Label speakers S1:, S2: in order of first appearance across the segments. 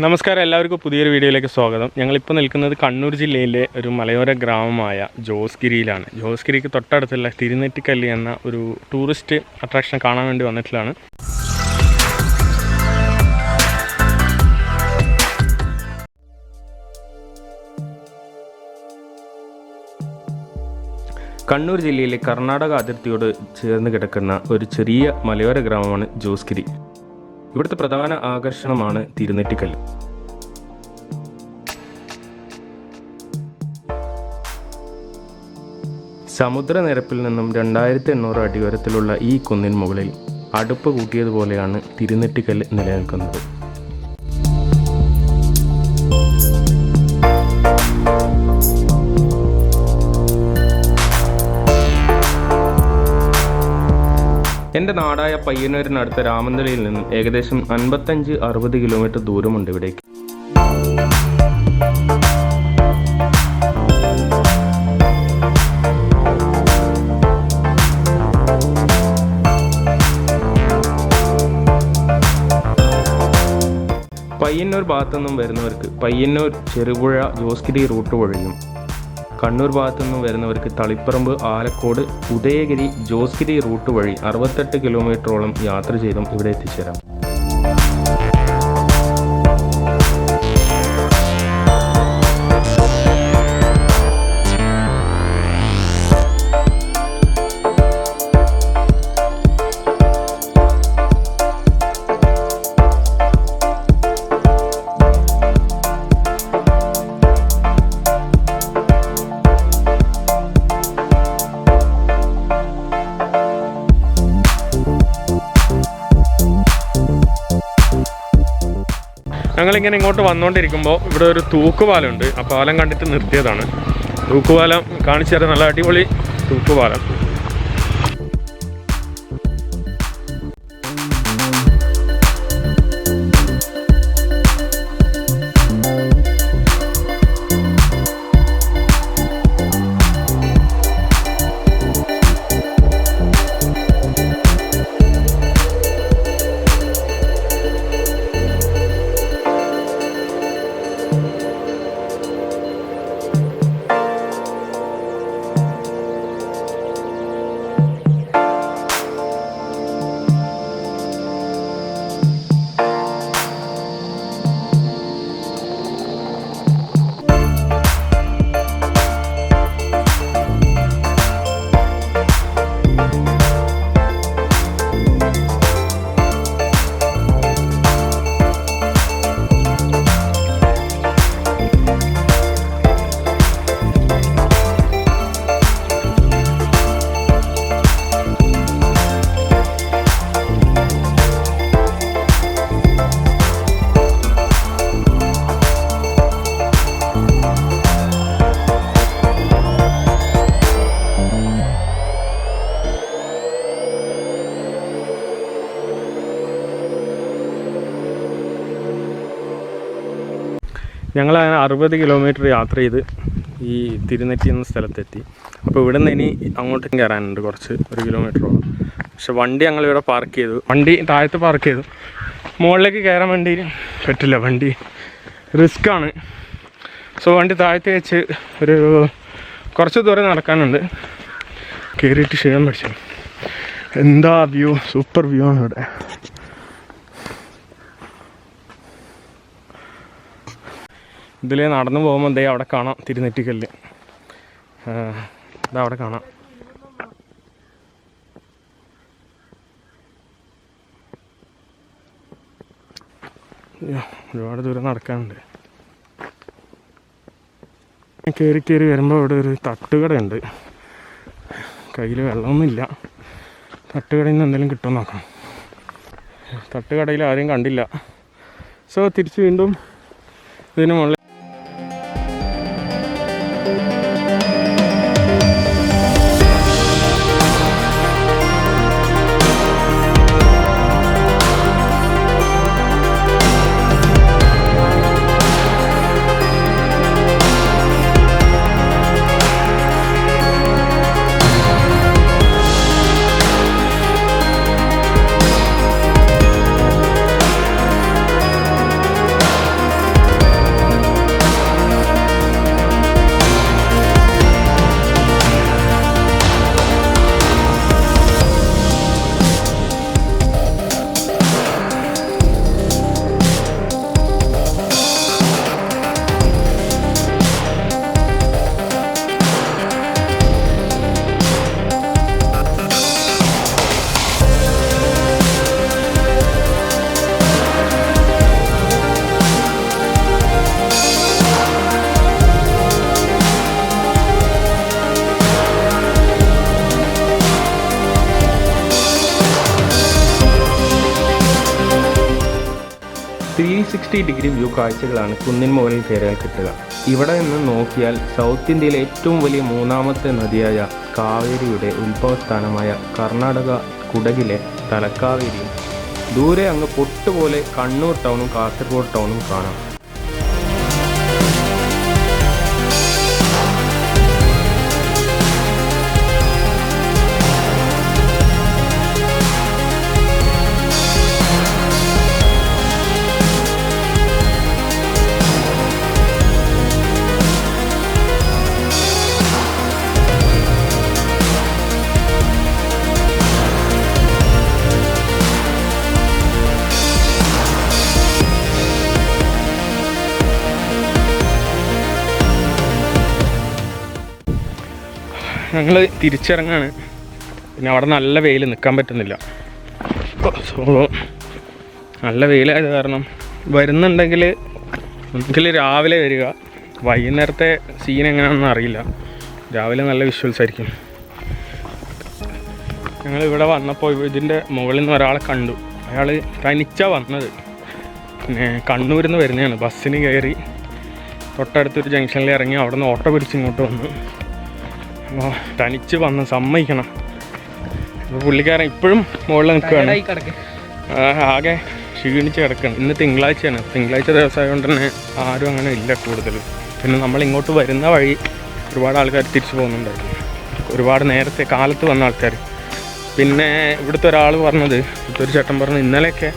S1: നമസ്കാരം, എല്ലാവർക്കും പുതിയൊരു വീഡിയോയിലേക്ക് സ്വാഗതം. ഞങ്ങളിപ്പോൾ നിൽക്കുന്നത് കണ്ണൂർ ജില്ലയിലെ ഒരു മലയോര ഗ്രാമമായ ജോസ്ഗിരിയിലാണ്. ജോസ്ഗിരിക്ക് തൊട്ടടുത്തുള്ള തിരുനെറ്റിക്കല്ല് എന്ന ഒരു ടൂറിസ്റ്റ് അട്രാക്ഷൻ കാണാൻ വേണ്ടി വന്നിട്ടുള്ളതാണ്. കണ്ണൂർ ജില്ലയിലെ കർണാടക അതിർത്തിയോട് ചേർന്ന് കിടക്കുന്ന ഒരു ചെറിയ മലയോര ഗ്രാമമാണ് ജോസ്ഗിരി. ഇവിടുത്തെ പ്രധാന ആകർഷണമാണ് തിരുനെറ്റിക്കല്ല്. സമുദ്രനിരപ്പിൽ നിന്നും 2800 അടി ഉയരത്തിലുള്ള ഈ കുന്നിൻ മുകളിൽ അടുപ്പ് കൂട്ടിയതുപോലെയാണ് തിരുനെറ്റിക്കല്ല് നിലനിൽക്കുന്നത്. എൻ്റെ നാടായ പയ്യന്നൂരിനടുത്ത രാമന്തളിയിൽ നിന്നും ഏകദേശം 55-60 കിലോമീറ്റർ ദൂരമുണ്ട് ഇവിടേക്ക്. പയ്യന്നൂർ ഭാഗത്തുനിന്നും വരുന്നവർക്ക് പയ്യന്നൂർ, ചെറുപുഴ, ജോസ്ഗിരി റൂട്ട് വഴിയും, കണ്ണൂർ ഭാഗത്തുനിന്നും വരുന്നവർക്ക് തളിപ്പറമ്പ്, ആലക്കോട്, ഉദയഗിരി, ജോസ്ഗിരി റൂട്ട് വഴി 68 കിലോമീറ്ററോളം യാത്ര ചെയ്തും ഇവിടെ എത്തിച്ചേരാം. ഞങ്ങളിങ്ങനെ ഇങ്ങോട്ട് വന്നുകൊണ്ടിരിക്കുമ്പോൾ ഇവിടെ ഒരു തൂക്കുപാലമുണ്ട്. ആ പാലം കണ്ടിട്ട് നിർത്തിയതാണ്. തൂക്കുപാലം കാണിച്ചു തരാം. നല്ല അടിപൊളി തൂക്കുപാലം. ഞങ്ങൾ 60 കിലോമീറ്റർ യാത്ര ചെയ്ത് ഈ തിരുനെറ്റി എന്ന സ്ഥലത്തെത്തി. അപ്പോൾ ഇവിടെ നിന്ന് ഇനി അങ്ങോട്ടേക്ക് കയറാനുണ്ട് കുറച്ച്, 1 കിലോമീറ്ററോളം. പക്ഷെ വണ്ടി ഞങ്ങളിവിടെ പാർക്ക് ചെയ്തു. വണ്ടി താഴത്ത് പാർക്ക് ചെയ്തു. മുകളിലേക്ക് കയറാൻ വേണ്ടി പറ്റില്ല, വണ്ടി റിസ്ക്കാണ്. സോ വണ്ടി താഴത്ത് വെച്ച് ഒരു കുറച്ച് ദൂരം നടക്കാനുണ്ട്. കയറിയിട്ട് ക്ഷീണം പഠിച്ചു. എന്താ വ്യൂ, സൂപ്പർ വ്യൂ ആണ് ഇവിടെ. ഇതിലേ നടന്നു പോകുമ്പോൾ ദേ അവിടെ കാണാം തിരുനെറ്റിക്കല്ല്. ഇതവിടെ കാണാം. ഒരുപാട് ദൂരം നടക്കാനുണ്ട്. കയറി വരുമ്പോൾ ഇവിടെ ഒരു തട്ടുകടയുണ്ട്. കയ്യിൽ വെള്ളമൊന്നുമില്ല. തട്ടുകടയിൽ നിന്ന് എന്തെങ്കിലും കിട്ടുമെന്ന് നോക്കണം. തട്ടുകടയിൽ ആരെയും കണ്ടില്ല. സോ തിരിച്ച് വീണ്ടും ഇതിന് മുകളിൽ 360 വ്യൂ കാഴ്ചകളാണ് കുന്നിൻ മുകളിൽ കയറിയാൽ കിട്ടുക. ഇവിടെ നിന്ന് നോക്കിയാൽ സൗത്ത് ഇന്ത്യയിലെ ഏറ്റവും വലിയ മൂന്നാമത്തെ നദിയായ കാവേരിയുടെ ഉത്ഭവസ്ഥാനമായ കർണാടക കുടകിലെ തലക്കാവേരിയും ദൂരെ അങ്ങ് പൊട്ടുപോലെ കണ്ണൂർ ടൗണും കാസർഗോഡ് ടൗണും കാണാം. ഞങ്ങൾ തിരിച്ചിറങ്ങാണ്. പിന്നെ അവിടെ നല്ല വെയിൽ, നിൽക്കാൻ പറ്റുന്നില്ല. സോ നല്ല വെയിലായത് കാരണം വരുന്നുണ്ടെങ്കിൽ ഒന്നുകിൽ രാവിലെ വരിക. വൈകുന്നേരത്തെ സീൻ എങ്ങനെയാണെന്ന് അറിയില്ല. രാവിലെ നല്ല വിഷ്വൽസ് ആയിരിക്കും. ഞങ്ങളിവിടെ വന്നപ്പോൾ ഇതിൻ്റെ മുകളിൽ നിന്ന് ഒരാളെ കണ്ടു. അയാൾ തനിച്ചാണ് വന്നത്. പിന്നെ കണ്ണൂരിൽ നിന്ന് വരുന്നതാണ്. ബസ്സിന് കയറി തൊട്ടടുത്തൊരു ജംഗ്ഷനിൽ ഇറങ്ങി അവിടെ നിന്ന് ഓട്ടോ പിടിച്ച് ഇങ്ങോട്ട് വന്നു. അപ്പോൾ തനിച്ച് വന്ന് സമ്മതിക്കണം. അപ്പോൾ പുള്ളിക്കാരൻ ഇപ്പോഴും മുകളിൽ നിൽക്കുകയാണ്. ആകെ ക്ഷീണിച്ച് കിടക്കുകയാണ്. ഇന്ന് തിങ്കളാഴ്ചയാണ്. തിങ്കളാഴ്ച ദിവസമായതുകൊണ്ട് തന്നെ ആരും അങ്ങനെ ഇല്ല കൂടുതൽ. പിന്നെ നമ്മളിങ്ങോട്ട് വരുന്ന വഴി ഒരുപാട് ആൾക്കാർ തിരിച്ചു പോകുന്നുണ്ടായിരുന്നു. ഒരുപാട് നേരത്തെ കാലത്ത് വന്ന ആൾക്കാർ. പിന്നെ ഇവിടുത്തെ ഒരാൾ പറഞ്ഞത്, ഇവിടുത്തെ ഒരു ചേട്ടൻ പറഞ്ഞു, ഇന്നലെയൊക്കെ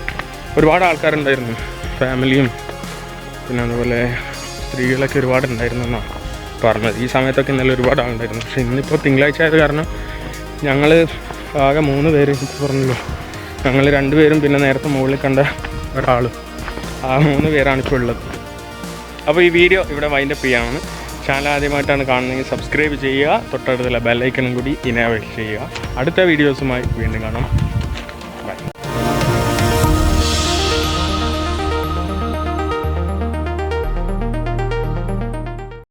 S1: ഒരുപാട് ആൾക്കാരുണ്ടായിരുന്നു. ഫാമിലിയും പിന്നെ അതുപോലെ സ്ത്രീകളൊക്കെ ഒരുപാടുണ്ടായിരുന്നു എന്നാണ് പറഞ്ഞത്. ഈ സമയത്തൊക്കെ ഇന്നലെ ഒരുപാട് ആളുണ്ടായിരുന്നു. പക്ഷേ ഇന്നിപ്പോൾ തിങ്കളാഴ്ച ആയത് കാരണം ഞങ്ങൾ ആകെ 3 പേര് പറഞ്ഞല്ലോ. ഞങ്ങൾ 2 പേരും പിന്നെ നേരത്തെ മുകളിൽ കണ്ട ഒരാളും, ആ 3 പേരാണ് ഇപ്പോൾ ഉള്ളത്. അപ്പോൾ ഈ വീഡിയോ ഇവിടെ വൈൻഡപ്പ് ചെയ്യാനാണ്. ചാനൽ ആദ്യമായിട്ടാണ് കാണുന്നതെങ്കിൽ സബ്സ്ക്രൈബ് ചെയ്യുക. തൊട്ടടുത്തുള്ള ബെല്ലൈക്കണും കൂടി ഇനേബിൾ ചെയ്യുക. അടുത്ത വീഡിയോസുമായി വീണ്ടും കാണാം.